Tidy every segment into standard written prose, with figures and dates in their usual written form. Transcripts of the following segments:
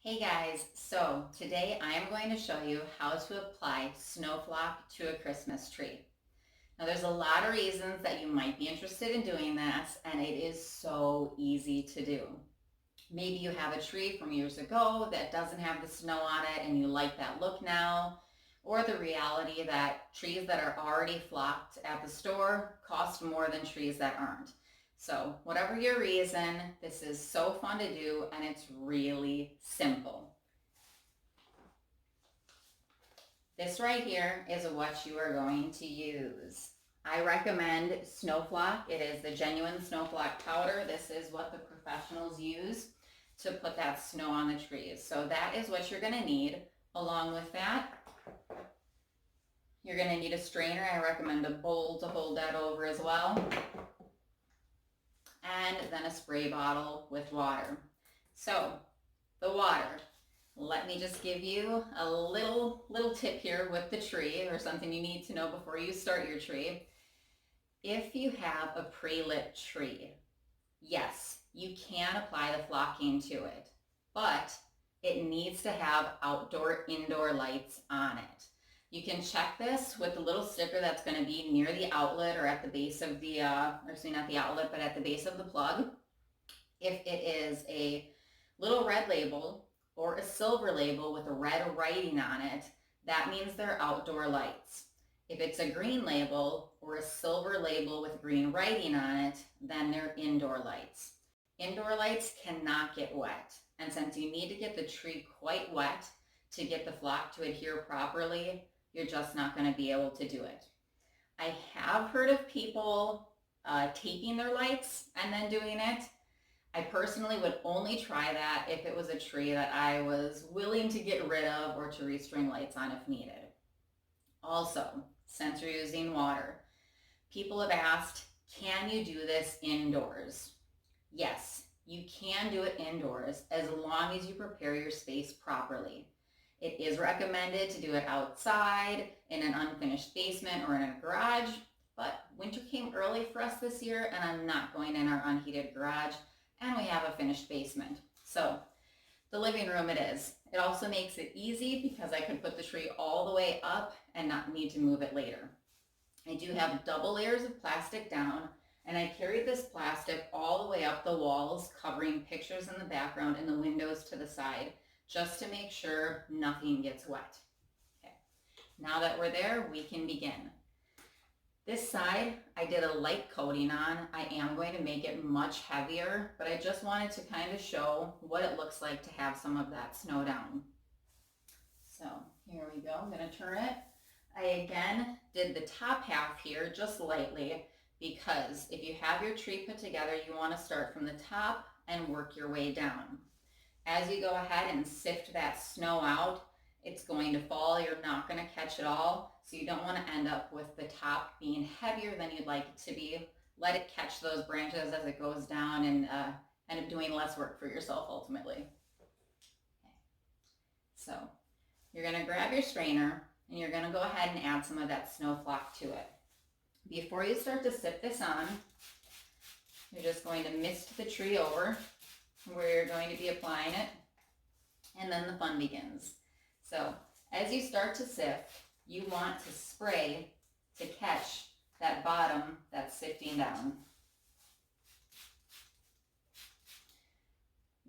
Hey guys, so today I am going to show you how to apply Sno Flock to a Christmas tree. Now there's a lot of reasons that you might be interested in doing this, and it is so easy to do. Maybe you have a tree from years ago that doesn't have the snow on it and you like that look now, or the reality that trees that are already flocked at the store cost more than trees that aren't. So whatever your reason, this is so fun to do and it's really simple. This right here is what you are going to use. I recommend Sno Flock. It is the genuine Sno Flock powder. This is what the professionals use to put that snow on the trees. So that is what you're going to need. Along with that, you're going to need a strainer. I recommend a bowl to hold that over as well. And then a spray bottle with water. So the water, let me just give you a little tip here with the tree, or something you need to know before you start your tree. If you have a pre-lit tree, yes, you can apply the flocking to it, but it needs to have indoor lights on it. You can check this with the little sticker that's going to be near the outlet or at the base of the, not the outlet, but at the base of the plug. If it is a little red label or a silver label with a red writing on it, that means they're outdoor lights. If it's a green label or a silver label with green writing on it, then they're indoor lights. Indoor lights cannot get wet, and since you need to get the tree quite wet to get the flock to adhere properly, you're just not going to be able to do it. I have heard of people taping their lights and then doing it. I personally would only try that if it was a tree that I was willing to get rid of or to restring lights on if needed. Also, since you're using water, people have asked, can you do this indoors? Yes, you can do it indoors as long as you prepare your space properly. It is recommended to do it outside, in an unfinished basement, or in a garage, but winter came early for us this year and I'm not going in our unheated garage, and we have a finished basement. So the living room it is. It also makes it easy because I can put the tree all the way up and not need to move it later. I do have double layers of plastic down, and I carried this plastic all the way up the walls, covering pictures in the background and the windows to the side, just to make sure nothing gets wet. Okay. Now that we're there, we can begin. This side, I did a light coating on. I am going to make it much heavier, but I just wanted to kind of show what it looks like to have some of that snow down. So here we go. I'm going to turn it. I again did the top half here just lightly, because if you have your tree put together, you want to start from the top and work your way down. As you go ahead and sift that snow out, it's going to fall. You're not going to catch it all, so you don't want to end up with the top being heavier than you'd like it to be. Let it catch those branches as it goes down and end up doing less work for yourself ultimately. Okay. So you're going to grab your strainer and you're going to go ahead and add some of that Sno Flock to it. Before you start to sift this on, you're just going to mist the tree over where you're going to be applying it, and then the fun begins. So as you start to sift, you want to spray to catch that bottom that's sifting down.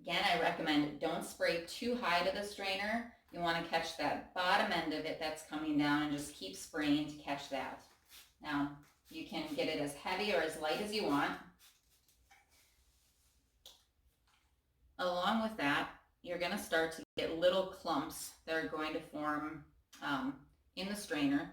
Again, I recommend don't spray too high to the strainer. You want to catch that bottom end of it that's coming down and just keep spraying to catch that. Now, you can get it as heavy or as light as you want. Along with that, you're going to start to get little clumps that are going to form in the strainer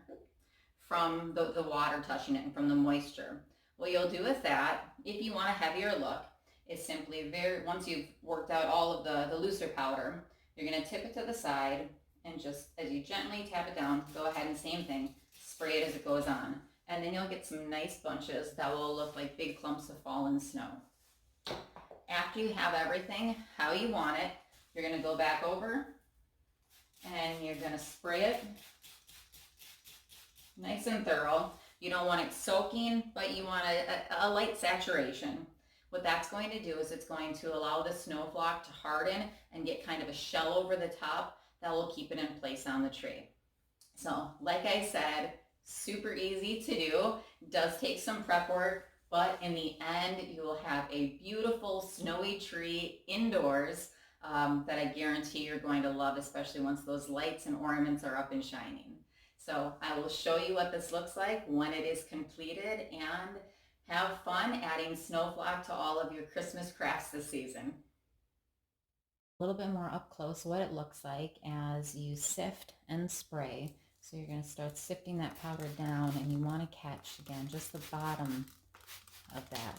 from the water touching it and from the moisture. What you'll do with that, if you want a heavier look, is simply once you've worked out all of the looser powder, you're going to tip it to the side, and just as you gently tap it down, go ahead and same thing, spray it as it goes on. And then you'll get some nice bunches that will look like big clumps of fallen snow. After you have everything how you want it, you're going to go back over and you're going to spray it nice and thorough. You don't want it soaking, but you want a light saturation. What that's going to do is it's going to allow the snow flock to harden and get kind of a shell over the top that will keep it in place on the tree. So like I said, super easy to do. Does take some prep work, but in the end, you will have a beautiful snowy tree indoors that I guarantee you're going to love, especially once those lights and ornaments are up and shining. So I will show you what this looks like when it is completed, and have fun adding Sno Flock to all of your Christmas crafts this season. A little bit more up close what it looks like as you sift and spray. So you're going to start sifting that powder down, and you want to catch, again, just the bottom of that.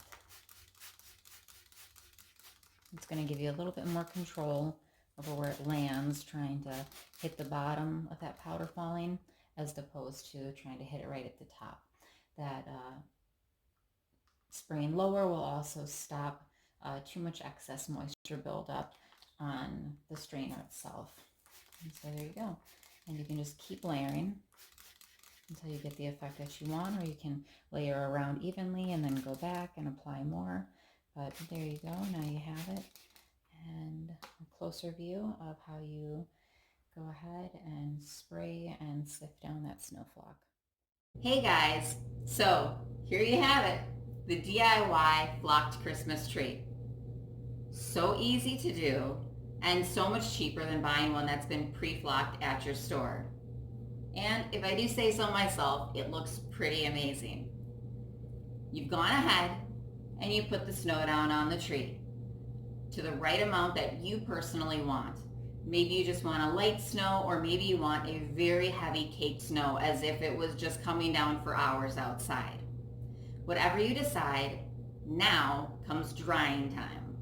It's going to give you a little bit more control over where it lands, trying to hit the bottom of that powder falling, as opposed to trying to hit it right at the top. That spraying lower will also stop too much excess moisture buildup on the strainer itself. And so there you go. And you can just keep layering until you get the effect that you want, or you can layer around evenly and then go back and apply more. But there you go, now you have it. And a closer view of how you go ahead and spray and sift down that snow flock. Hey guys, so here you have it, the DIY flocked Christmas tree. So easy to do and so much cheaper than buying one that's been pre-flocked at your store. And if I do say so myself, it looks pretty amazing. You've gone ahead and you put the snow down on the tree to the right amount that you personally want. Maybe you just want a light snow, or maybe you want a very heavy caked snow as if it was just coming down for hours outside. Whatever you decide, now comes drying time.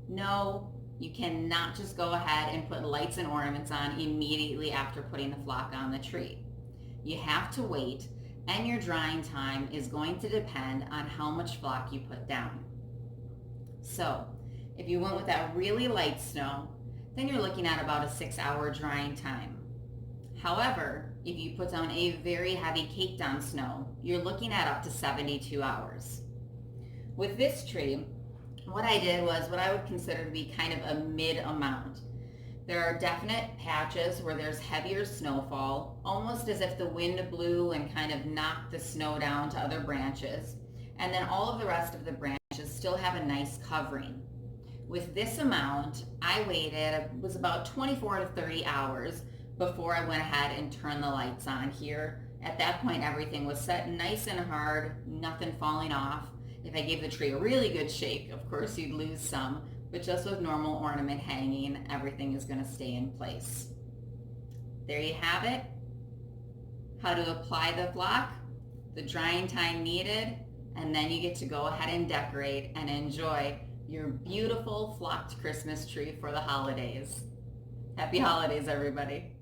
No, you cannot just go ahead and put lights and ornaments on immediately after putting the flock on the tree. You have to wait, and your drying time is going to depend on how much flock you put down. So, if you went with that really light snow, then you're looking at about a 6-hour drying time. However, if you put down a very heavy caked on snow, you're looking at up to 72 hours. With this tree, what I did was what I would consider to be kind of a mid amount. There are definite patches where there's heavier snowfall, almost as if the wind blew and kind of knocked the snow down to other branches. And then all of the rest of the branches still have a nice covering. With this amount, I waited, it was about 24 to 30 hours before I went ahead and turned the lights on here. At that point, everything was set nice and hard, nothing falling off. If I gave the tree a really good shake, of course you'd lose some, but just with normal ornament hanging, everything is going to stay in place. There you have it. How to apply the flock, the drying time needed, and then you get to go ahead and decorate and enjoy your beautiful flocked Christmas tree for the holidays. Happy holidays, everybody.